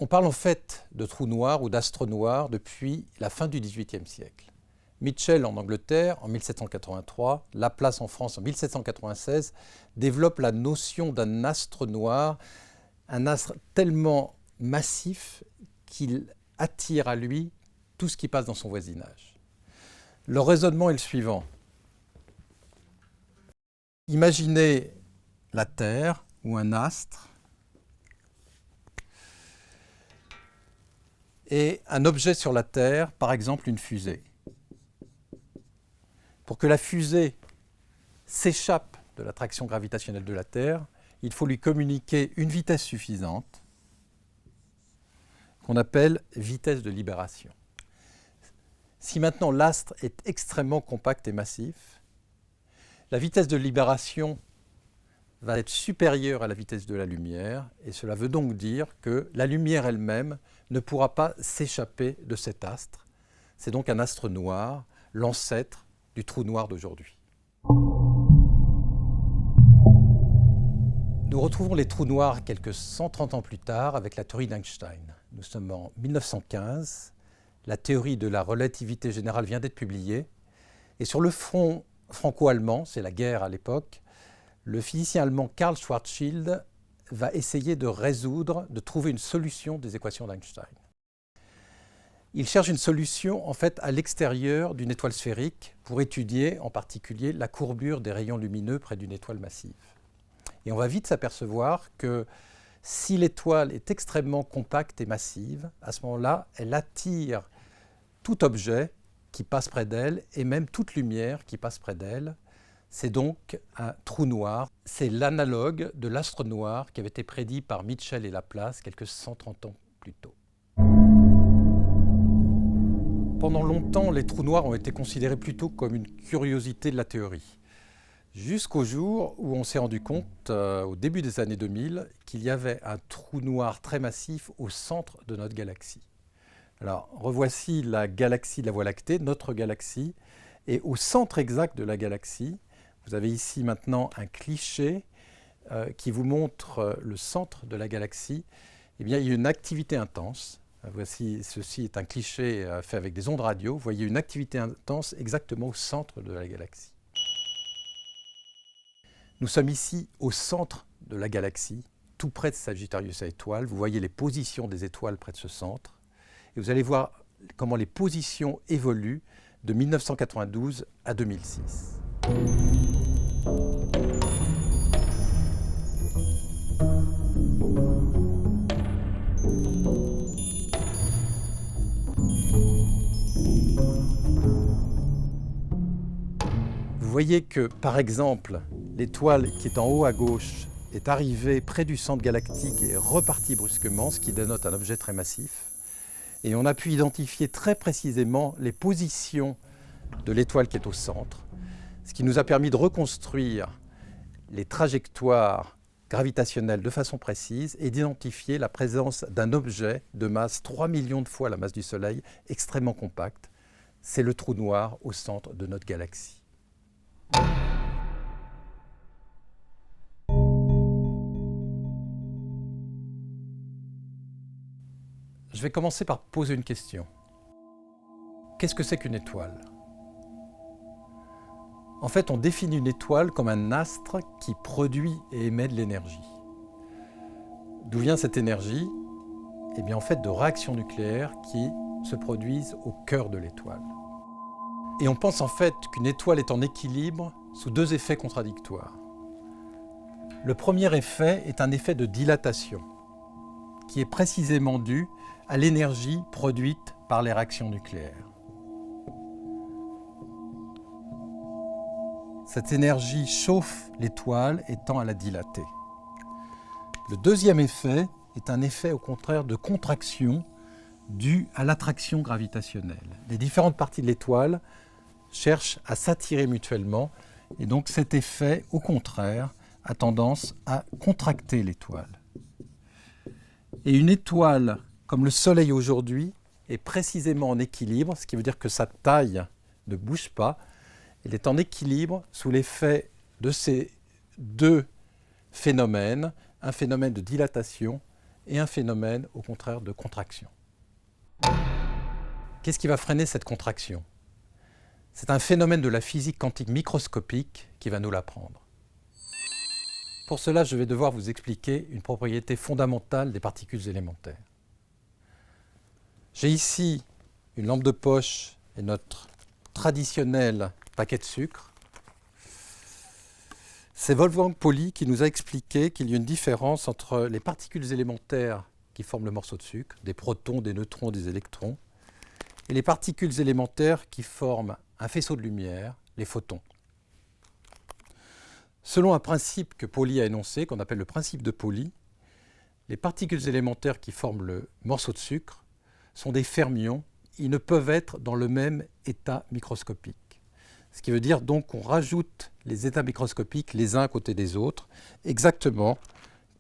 On parle en fait de trous noirs ou d'astres noirs depuis la fin du XVIIIe siècle. Mitchell en Angleterre en 1783, Laplace en France en 1796 développent la notion d'un astre noir, un astre tellement massif qu'il attire à lui tout ce qui passe dans son voisinage. Le raisonnement est le suivant. Imaginez la Terre ou un astre et un objet sur la Terre, par exemple une fusée. Pour que la fusée s'échappe de l'attraction gravitationnelle de la Terre, il faut lui communiquer une vitesse suffisante qu'on appelle vitesse de libération. Si maintenant l'astre est extrêmement compact et massif, la vitesse de libération va être supérieure à la vitesse de la lumière, et cela veut donc dire que la lumière elle-même ne pourra pas s'échapper de cet astre. C'est donc un astre noir, l'ancêtre du trou noir d'aujourd'hui. Nous retrouvons les trous noirs quelques 130 ans plus tard avec la théorie d'Einstein. Nous sommes en 1915, la théorie de la relativité générale vient d'être publiée, et sur le front franco-allemand, c'est la guerre à l'époque, le physicien allemand Karl Schwarzschild va essayer de trouver une solution des équations d'Einstein. Il cherche une solution en fait à l'extérieur d'une étoile sphérique pour étudier en particulier la courbure des rayons lumineux près d'une étoile massive. Et on va vite s'apercevoir que si l'étoile est extrêmement compacte et massive, à ce moment-là, elle attire tout objet qui passe près d'elle et même toute lumière qui passe près d'elle. C'est donc un trou noir. C'est l'analogue de l'astre noir qui avait été prédit par Mitchell et Laplace quelques 130 ans plus tôt. Pendant longtemps, les trous noirs ont été considérés plutôt comme une curiosité de la théorie. Jusqu'au jour où on s'est rendu compte, au début des années 2000, qu'il y avait un trou noir très massif au centre de notre galaxie. Alors, revoici la galaxie de la Voie lactée, notre galaxie, et au centre exact de la galaxie, vous avez ici maintenant un cliché qui vous montre le centre de la galaxie. Eh bien, il y a une activité intense. Voici, ceci est un cliché fait avec des ondes radio. Vous voyez une activité intense exactement au centre de la galaxie. Nous sommes ici au centre de la galaxie, tout près de Sagittarius A étoile. Vous voyez les positions des étoiles près de ce centre. Et vous allez voir comment les positions évoluent de 1992 à 2006. Vous voyez que, par exemple, l'étoile qui est en haut à gauche est arrivée près du centre galactique et est repartie brusquement, ce qui dénote un objet très massif. Et on a pu identifier très précisément les positions de l'étoile qui est au centre, ce qui nous a permis de reconstruire les trajectoires gravitationnelles de façon précise et d'identifier la présence d'un objet de masse 3 millions de fois la masse du Soleil, extrêmement compact. C'est le trou noir au centre de notre galaxie. Je vais commencer par poser une question. Qu'est-ce que c'est qu'une étoile ? En fait, on définit une étoile comme un astre qui produit et émet de l'énergie. D'où vient cette énergie ? Eh bien, en fait, de réactions nucléaires qui se produisent au cœur de l'étoile. Et on pense en fait qu'une étoile est en équilibre sous deux effets contradictoires. Le premier effet est un effet de dilatation, qui est précisément dû à l'énergie produite par les réactions nucléaires. Cette énergie chauffe l'étoile et tend à la dilater. Le deuxième effet est un effet au contraire de contraction dû à l'attraction gravitationnelle. Les différentes parties de l'étoile cherchent à s'attirer mutuellement et donc cet effet, au contraire, a tendance à contracter l'étoile. Et une étoile, comme le Soleil aujourd'hui, est précisément en équilibre, ce qui veut dire que sa taille ne bouge pas. Elle est en équilibre sous l'effet de ces deux phénomènes, un phénomène de dilatation et un phénomène, au contraire, de contraction. Qu'est-ce qui va freiner cette contraction? C'est un phénomène de la physique quantique microscopique qui va nous l'apprendre. Pour cela, je vais devoir vous expliquer une propriété fondamentale des particules élémentaires. J'ai ici une lampe de poche et notre traditionnel paquet de sucre. C'est Wolfgang Pauli qui nous a expliqué qu'il y a une différence entre les particules élémentaires qui forment le morceau de sucre, des protons, des neutrons, des électrons, et les particules élémentaires qui forment un faisceau de lumière, les photons. Selon un principe que Pauli a énoncé, qu'on appelle le principe de Pauli, les particules élémentaires qui forment le morceau de sucre sont des fermions. Ils ne peuvent être dans le même état microscopique. Ce qui veut dire donc qu'on rajoute les états microscopiques les uns à côté des autres, exactement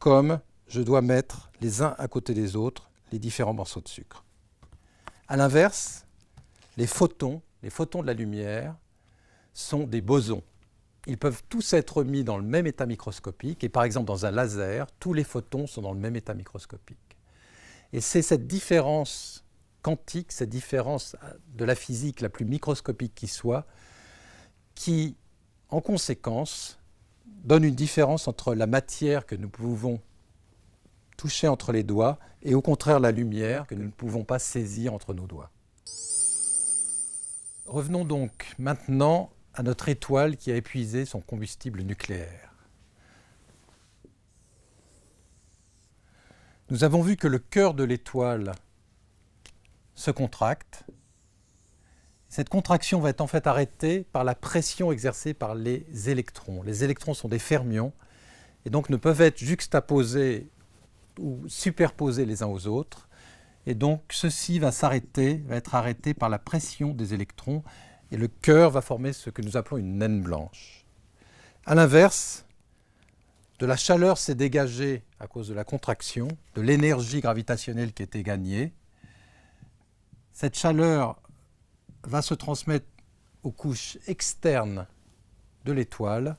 comme je dois mettre les uns à côté des autres les différents morceaux de sucre. A l'inverse, les photons de la lumière, sont des bosons. Ils peuvent tous être mis dans le même état microscopique, et par exemple dans un laser, tous les photons sont dans le même état microscopique. Et c'est cette différence quantique, cette différence de la physique la plus microscopique qui soit, qui, en conséquence, donne une différence entre la matière que nous pouvons toucher entre les doigts et au contraire la lumière que nous ne pouvons pas saisir entre nos doigts. Revenons donc maintenant à notre étoile qui a épuisé son combustible nucléaire. Nous avons vu que le cœur de l'étoile se contracte. Cette contraction va être en fait arrêtée par la pression exercée par les électrons. Les électrons sont des fermions et donc ne peuvent être juxtaposés ou superposés les uns aux autres. Et donc ceci va être arrêté par la pression des électrons et le cœur va former ce que nous appelons une naine blanche. A l'inverse, de la chaleur s'est dégagée à cause de la contraction, de l'énergie gravitationnelle qui était gagnée. Cette chaleur va se transmettre aux couches externes de l'étoile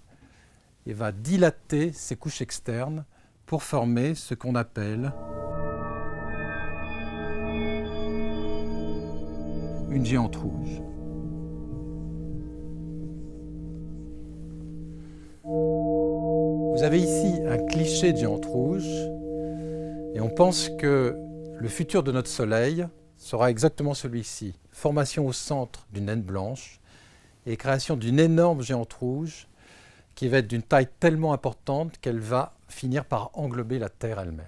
et va dilater ces couches externes pour former ce qu'on appelle une géante rouge. Vous avez ici un cliché de géante rouge et on pense que le futur de notre Soleil sera exactement celui-ci. Formation au centre d'une naine blanche et création d'une énorme géante rouge qui va être d'une taille tellement importante qu'elle va finir par englober la Terre elle-même.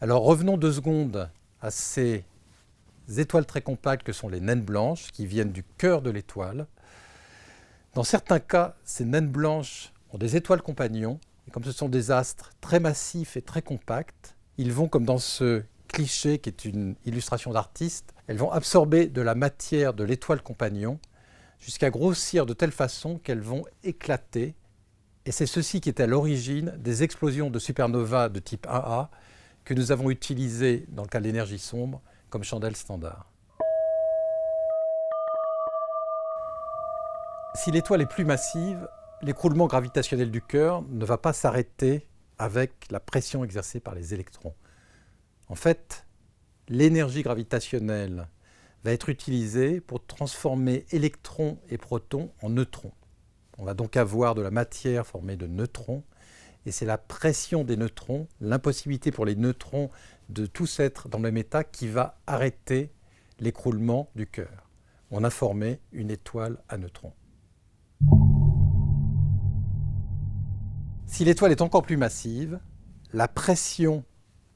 Alors revenons 2 secondes à ces étoiles très compactes que sont les naines blanches qui viennent du cœur de l'étoile. Dans certains cas, ces naines blanches ont des étoiles compagnons et comme ce sont des astres très massifs et très compacts, ils vont comme dans ce cliché qui est une illustration d'artiste, elles vont absorber de la matière de l'étoile compagnon jusqu'à grossir de telle façon qu'elles vont éclater. Et c'est ceci qui est à l'origine des explosions de supernovas de type 1A que nous avons utilisées dans le cas de l'énergie sombre comme chandelle standard. Si l'étoile est plus massive, l'écroulement gravitationnel du cœur ne va pas s'arrêter avec la pression exercée par les électrons. En fait, l'énergie gravitationnelle va être utilisée pour transformer électrons et protons en neutrons. On va donc avoir de la matière formée de neutrons, et c'est la pression des neutrons, l'impossibilité pour les neutrons de tous être dans le même état qui va arrêter l'écroulement du cœur. On a formé une étoile à neutrons. Si l'étoile est encore plus massive, la pression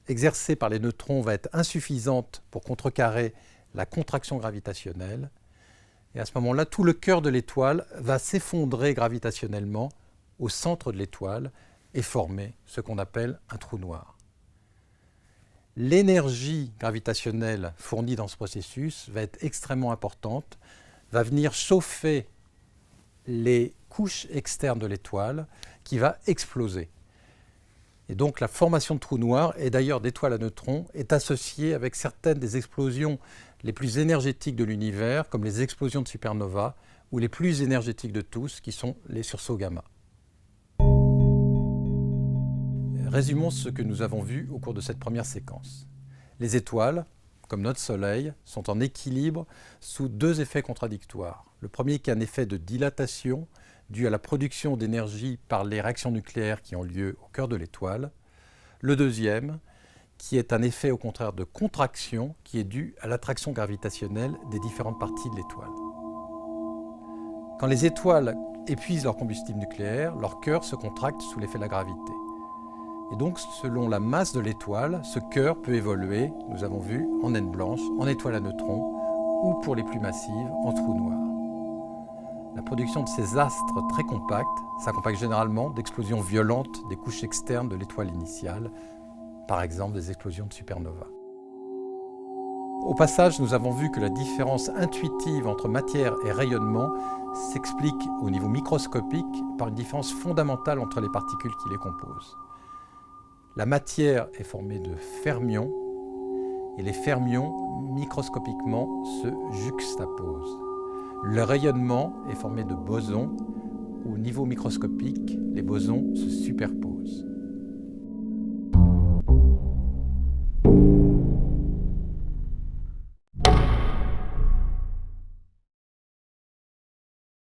exercée par les neutrons va être insuffisante pour contrecarrer la contraction gravitationnelle. Et à ce moment-là, tout le cœur de l'étoile va s'effondrer gravitationnellement au centre de l'étoile et former ce qu'on appelle un trou noir. L'énergie gravitationnelle fournie dans ce processus va être extrêmement importante, va venir chauffer les couches externes de l'étoile qui va exploser. Et donc la formation de trous noirs, et d'ailleurs d'étoiles à neutrons, est associée avec certaines des explosions les plus énergétiques de l'univers, comme les explosions de supernovas, ou les plus énergétiques de tous, qui sont les sursauts gamma. Résumons ce que nous avons vu au cours de cette première séquence. Les étoiles, comme notre Soleil, sont en équilibre sous deux effets contradictoires. Le premier qui est un effet de dilatation dû à la production d'énergie par les réactions nucléaires qui ont lieu au cœur de l'étoile. Le deuxième qui est un effet au contraire de contraction qui est dû à l'attraction gravitationnelle des différentes parties de l'étoile. Quand les étoiles épuisent leur combustible nucléaire, leur cœur se contracte sous l'effet de la gravité. Et donc, selon la masse de l'étoile, ce cœur peut évoluer, nous avons vu, en naine blanche, en étoile à neutrons, ou pour les plus massives, en trou noir. La production de ces astres très compacts s'accompagne généralement d'explosions violentes des couches externes de l'étoile initiale, par exemple des explosions de supernovas. Au passage, nous avons vu que la différence intuitive entre matière et rayonnement s'explique au niveau microscopique par une différence fondamentale entre les particules qui les composent. La matière est formée de fermions et les fermions, microscopiquement, se juxtaposent. Le rayonnement est formé de bosons. Au niveau microscopique, les bosons se superposent.